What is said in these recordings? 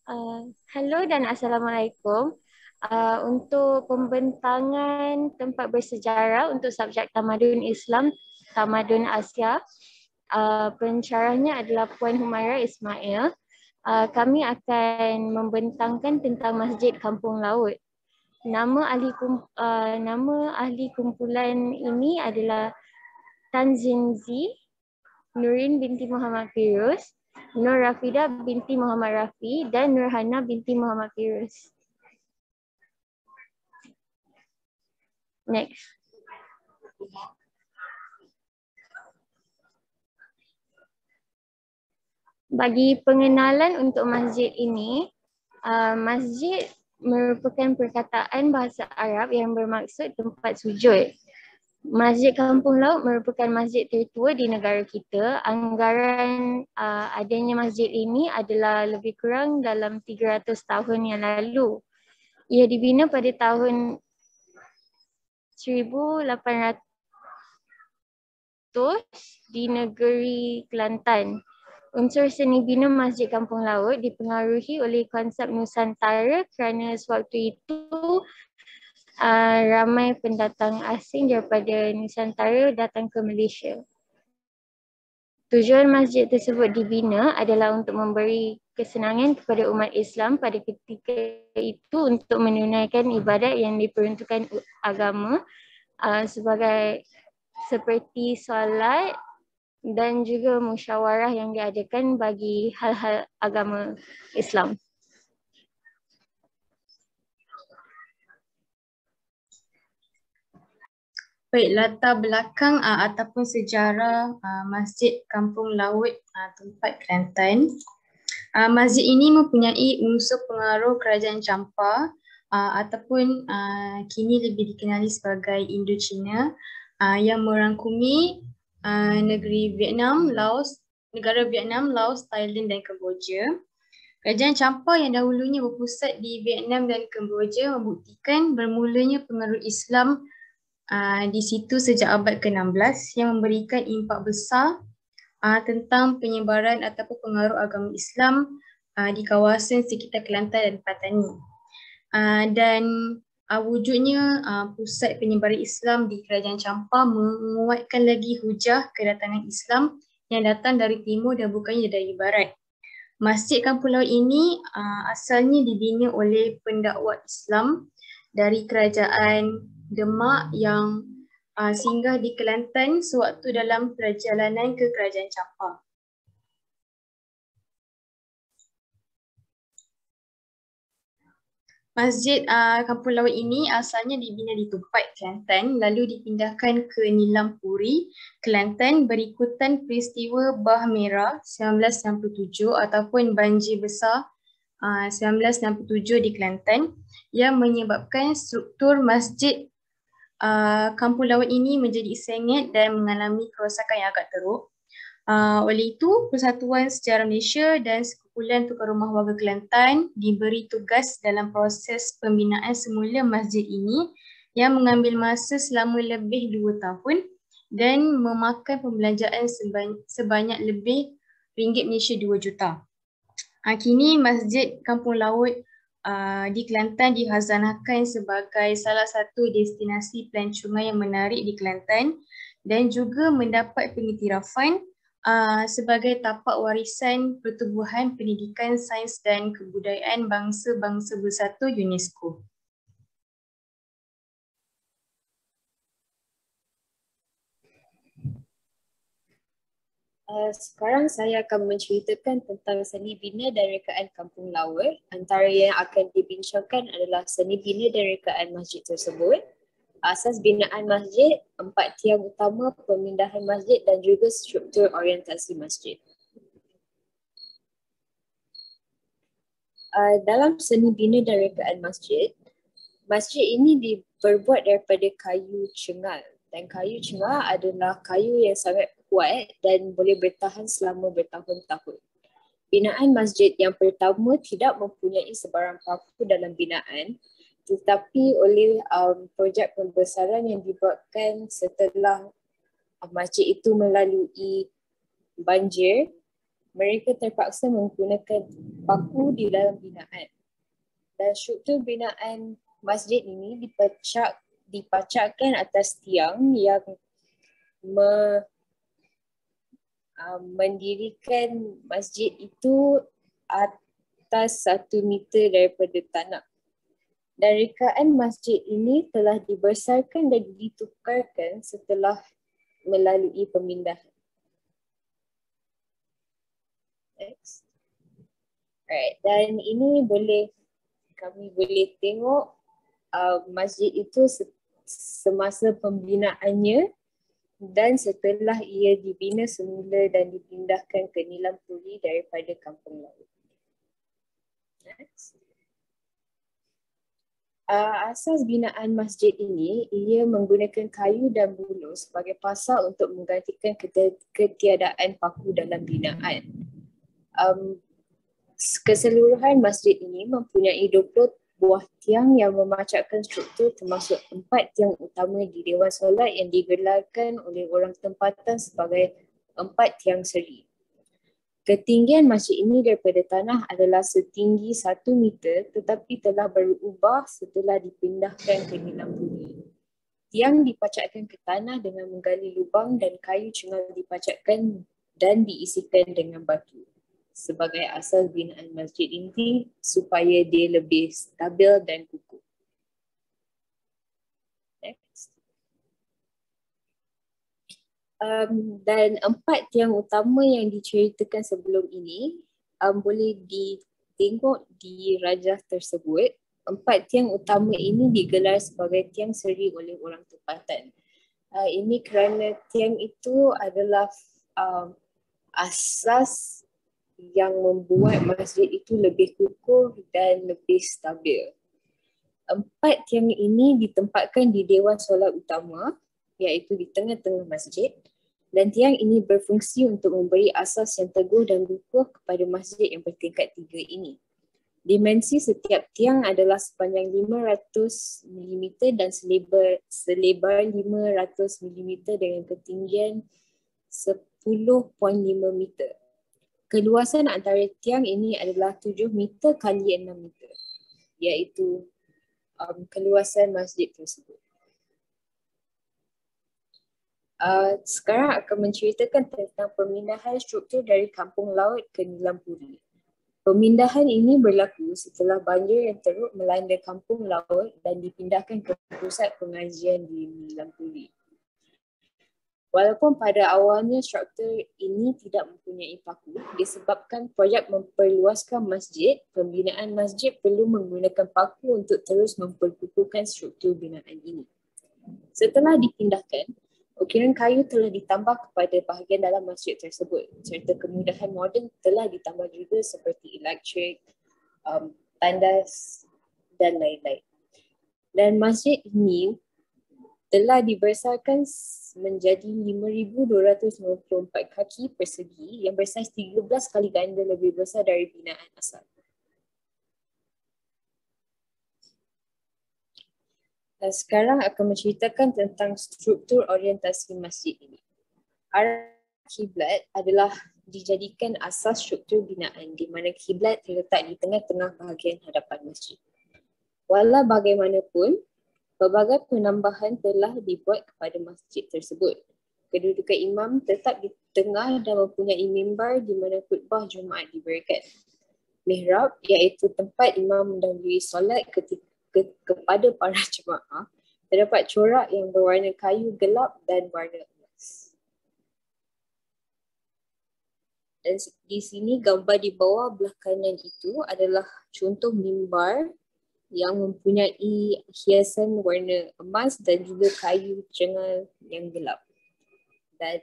Halo dan Assalamualaikum. Untuk pembentangan tempat bersejarah untuk subjek Tamadun Islam, Tamadun Asia, pensyarahnya adalah Puan Humaira Ismail. Kami akan membentangkan tentang Masjid Kampung Laut. Nama ahli kumpulan ini adalah Tan Zinzi, Nurin binti Muhammad Firuz, Nur Rafidah binti Muhammad Rafi dan Nurhana binti Muhammad Firuz. Next. Bagi pengenalan untuk masjid ini, masjid merupakan perkataan bahasa Arab yang bermaksud tempat sujud. Masjid Kampung Laut merupakan masjid tertua di negara kita. Anggaran adanya masjid ini adalah lebih kurang dalam 300 tahun yang lalu. Ia dibina pada tahun 1800 di negeri Kelantan. Unsur seni bina Masjid Kampung Laut dipengaruhi oleh konsep Nusantara kerana sewaktu itu ramai pendatang asing daripada Nusantara datang ke Malaysia. Tujuan masjid tersebut dibina adalah untuk memberi kesenangan kepada umat Islam pada ketika itu untuk menunaikan ibadat yang diperuntukkan agama seperti solat dan juga musyawarah yang diadakan bagi hal-hal agama Islam. Baik, latar belakang ataupun sejarah Masjid Kampung Laut tempat Kelantan. Masjid ini mempunyai unsur pengaruh kerajaan Champa ataupun kini lebih dikenali sebagai Indochina yang merangkumi negara Vietnam, Laos, Thailand dan Kemboja. Kerajaan Champa yang dahulunya berpusat di Vietnam dan Kemboja membuktikan bermulanya pengaruh Islam di situ sejak abad ke-16 yang memberikan impak besar tentang penyebaran ataupun pengaruh agama Islam di kawasan sekitar Kelantan dan Patani. Dan wujudnya pusat penyebaran Islam di Kerajaan Champa menguatkan lagi hujah kedatangan Islam yang datang dari timur dan bukannya dari barat. Masjid Kampung Laut ini asalnya dibina oleh pendakwa Islam dari Kerajaan Demak yang singgah di Kelantan sewaktu dalam perjalanan ke Kerajaan Champa. Masjid Kampung Laut ini asalnya dibina di Tupai, Kelantan, lalu dipindahkan ke Nilampuri, Kelantan berikutan peristiwa Bah Merah 1997 ataupun banjir besar 1967 di Kelantan yang menyebabkan struktur masjid Kampung Laut ini menjadi sengit dan mengalami kerosakan yang agak teruk. Oleh itu, Persatuan Sejarah Malaysia dan sekumpulan tukar rumah warga Kelantan diberi tugas dalam proses pembinaan semula masjid ini yang mengambil masa selama lebih 2 tahun dan memakan pembelanjaan sebanyak lebih ringgit Malaysia 2 juta. Kini Masjid Kampung Laut di Kelantan dihazanahkan sebagai salah satu destinasi pelancongan yang menarik di Kelantan dan juga mendapat pengiktirafan sebagai tapak warisan pertubuhan pendidikan, sains dan kebudayaan bangsa-bangsa bersatu UNESCO. Sekarang saya akan menceritakan tentang seni bina dan rekaan Kampung Laut. Antara yang akan dibincangkan adalah seni bina dan rekaan masjid tersebut, asas binaan masjid, 4 tiang utama pemindahan masjid dan juga struktur orientasi masjid. Dalam seni bina dan rekaan masjid, masjid ini diperbuat daripada kayu cengal. Dan kayu cengal adalah kayu yang sangat kuat dan boleh bertahan selama bertahun-tahun. Binaan masjid yang pertama tidak mempunyai sebarang paku dalam binaan, tetapi oleh projek pembesaran yang dibuatkan setelah masjid itu melalui banjir, mereka terpaksa menggunakan paku di dalam binaan. Dan struktur binaan masjid ini dipacakkan atas tiang yang mendirikan masjid itu atas 1 meter daripada tanah. Dan rekaan masjid ini telah dibesarkan dan ditukarkan setelah melalui pemindahan. Next. Alright, dan ini kami boleh tengok masjid itu semasa pembinaannya dan setelah ia dibina semula dan dipindahkan ke Nilam Puri daripada Kampung Laut. Next. Asas binaan masjid ini, ia menggunakan kayu dan buluh sebagai pasal untuk menggantikan ketiadaan paku dalam binaan. Keseluruhan masjid ini mempunyai 20 buah tiang yang memacakkan struktur termasuk 4 tiang utama di Dewan Solat yang digelarkan oleh orang tempatan sebagai 4 tiang seri. Ketinggian masjid ini daripada tanah adalah setinggi 1 meter tetapi telah berubah setelah dipindahkan ke Nilam Puri. Tiang dipacakkan ke tanah dengan menggali lubang dan kayu cengal dipacakkan dan diisikan dengan batu. Sebagai asas binaan masjid ini supaya dia lebih stabil dan kukuh. Next. Dan 4 tiang utama yang diceritakan sebelum ini boleh ditengok di rajah tersebut. 4 tiang utama ini digelar sebagai tiang seri oleh orang tempatan. Ini kerana tiang itu adalah asas yang membuat masjid itu lebih kukuh dan lebih stabil. 4 tiang ini ditempatkan di Dewan Solat Utama iaitu di tengah-tengah masjid dan tiang ini berfungsi untuk memberi asas yang teguh dan kukuh kepada masjid yang bertingkat 3 ini. Dimensi setiap tiang adalah sepanjang 500 mm dan selebar 500 mm dengan ketinggian 10.5 meter. Keluasan antara tiang ini adalah 7 meter kali 6 meter iaitu keluasan masjid tersebut. Sekarang akan menceritakan tentang pemindahan struktur dari Kampung Laut ke Nilam Puri. Pemindahan ini berlaku setelah banjir yang teruk melanda Kampung Laut dan dipindahkan ke pusat pengajian di Nilam Puri. Walaupun pada awalnya struktur ini tidak mempunyai paku, disebabkan projek memperluaskan masjid, pembinaan masjid perlu menggunakan paku untuk terus memperkukuhkan struktur binaan ini. Setelah dipindahkan, ukiran kayu telah ditambah kepada bahagian dalam masjid tersebut serta kemudahan moden telah ditambah juga seperti elektrik, tandas dan lain-lain. Dan masjid ini telah dibesarkan menjadi 5,294 kaki persegi yang bersaiz 13 kali ganda lebih besar dari binaan asal. Dan sekarang akan menceritakan tentang struktur orientasi masjid ini. Arah kiblat adalah dijadikan asas struktur binaan di mana kiblat terletak di tengah-tengah bahagian hadapan masjid. Walau bagaimanapun, pelbagai penambahan telah dibuat kepada masjid tersebut. Kedudukan imam tetap di tengah dan mempunyai mimbar di mana khutbah Jumaat diberikan. Mihrab iaitu tempat imam mendahului solat kepada para jemaah, terdapat corak yang berwarna kayu gelap dan warna emas. Dan di sini gambar di bawah belah kanan itu adalah contoh mimbar yang mempunyai hiasan warna emas dan juga kayu cengal yang gelap. Dan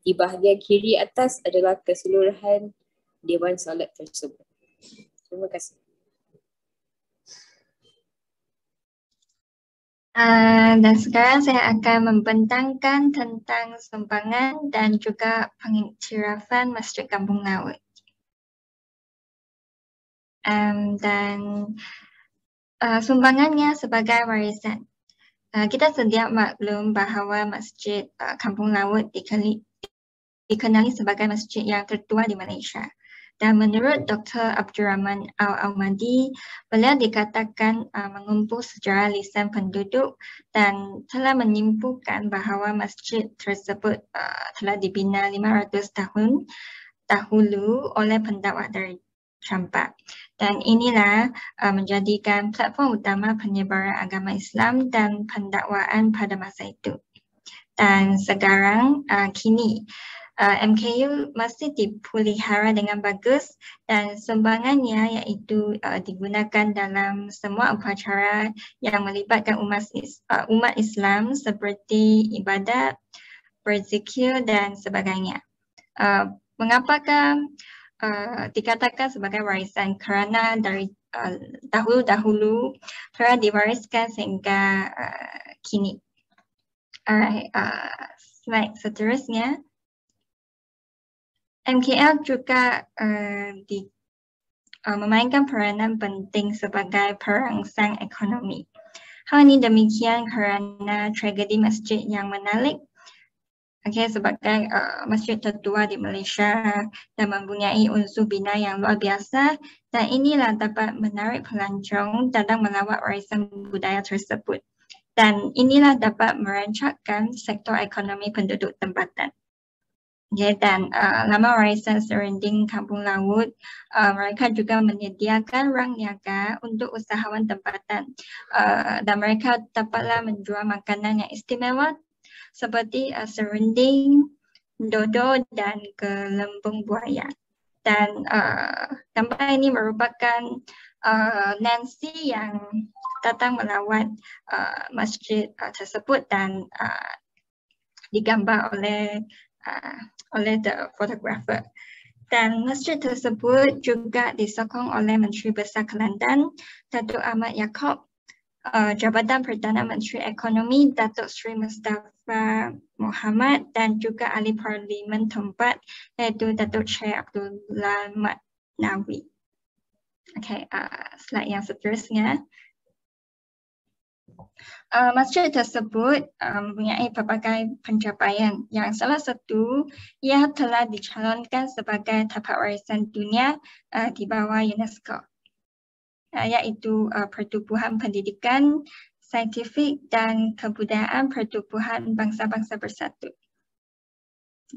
di bahagian kiri atas adalah keseluruhan Dewan Solat tersebut. Terima kasih. Dan sekarang saya akan membentangkan tentang sumbangan dan juga pengiktirafan Masjid Kampung Laut. Sumbangannya sebagai warisan. Kita sedia maklum bahawa Masjid Kampung Laut dikenali sebagai masjid yang tertua di Malaysia. Dan menurut Dr. Abdul Rahman Al-Ahmadi, beliau dikatakan mengumpul sejarah lisan penduduk dan telah menyimpulkan bahawa masjid tersebut telah dibina 500 tahun dahulu oleh pendakwah dari Campak. Dan inilah menjadikan platform utama penyebaran agama Islam dan pendakwaan pada masa itu. Dan sekarang kini MKU masih dipelihara dengan bagus dan sumbangannya iaitu digunakan dalam semua upacara yang melibatkan umat Islam seperti ibadat, berzikir dan sebagainya. Mengapakah dikatakan sebagai warisan? Kerana dari dahulu-dahulu telah diwariskan sehingga kini. Alright, slide seterusnya. MKL juga memainkan peranan penting sebagai perangsang ekonomi. Hal ini demikian kerana tragedi masjid yang menarik sebagai masjid tertua di Malaysia dan mempunyai unsur bina yang luar biasa, dan inilah dapat menarik pelancong datang melawat warisan budaya tersebut. Dan inilah dapat merancangkan sektor ekonomi penduduk tempatan. Dan Laman Warisan Serunding Kampung Laut, mereka juga menyediakan rang niaga untuk usahawan tempatan. Dan mereka dapatlah menjual makanan yang istimewa seperti serunding, dodo dan gelembung buaya. Dan gambar ini merupakan Nancy yang datang melawat masjid tersebut dan digambar oleh the photographer. Dan masjid tersebut juga disokong oleh Menteri Besar Kelantan, Datuk Ahmad Yaakob, Jabatan Perdana Menteri Ekonomi, Datuk Seri Mustafa Muhammad, dan juga Ahli Parlimen tempat, iaitu Datuk Syed Abdullah Mat Nawi. Slide yang seterusnya. Masjid tersebut mempunyai pelbagai pencapaian, yang salah satu ia telah dicalonkan sebagai tapak warisan dunia di bawah UNESCO, iaitu pertubuhan pendidikan, saintifik dan kebudayaan pertubuhan bangsa-bangsa bersatu.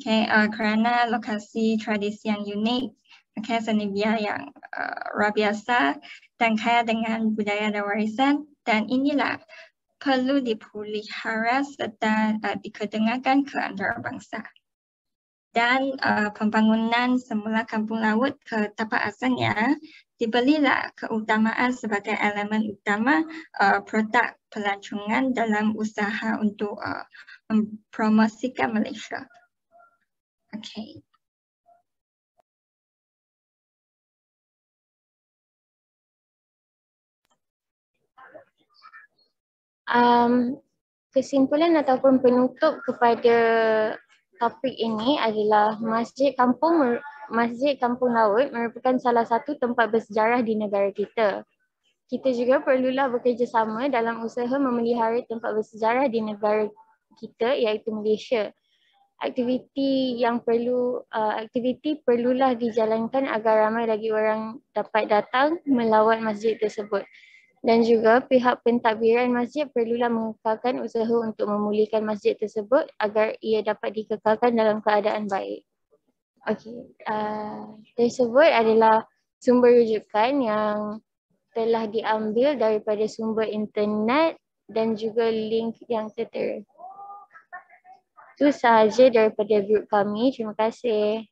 Kerana lokasi tradisi yang unik, seni biar yang luar biasa dan kaya dengan budaya dan warisan, dan inilah perlu dipelihara serta dikedengarkan ke antarabangsa. Dan pembangunan semula kampung laut ke tapak asalnya diberilah keutamaan sebagai elemen utama produk pelancongan dalam usaha untuk mempromosikan Malaysia. Kesimpulan ataupun penutup kepada topik ini adalah Masjid Kampung Laut merupakan salah satu tempat bersejarah di negara kita. Kita juga perlulah bekerjasama dalam usaha memelihara tempat bersejarah di negara kita, iaitu Malaysia. Aktiviti perlulah dijalankan agar ramai lagi orang dapat datang melawat masjid tersebut. Dan juga pihak pentadbiran masjid perlulah mengekalkan usaha untuk memulihkan masjid tersebut agar ia dapat dikekalkan dalam keadaan baik. Tersebut adalah sumber rujukan yang telah diambil daripada sumber internet dan juga link yang tertera. Itu sahaja daripada grup kami. Terima kasih.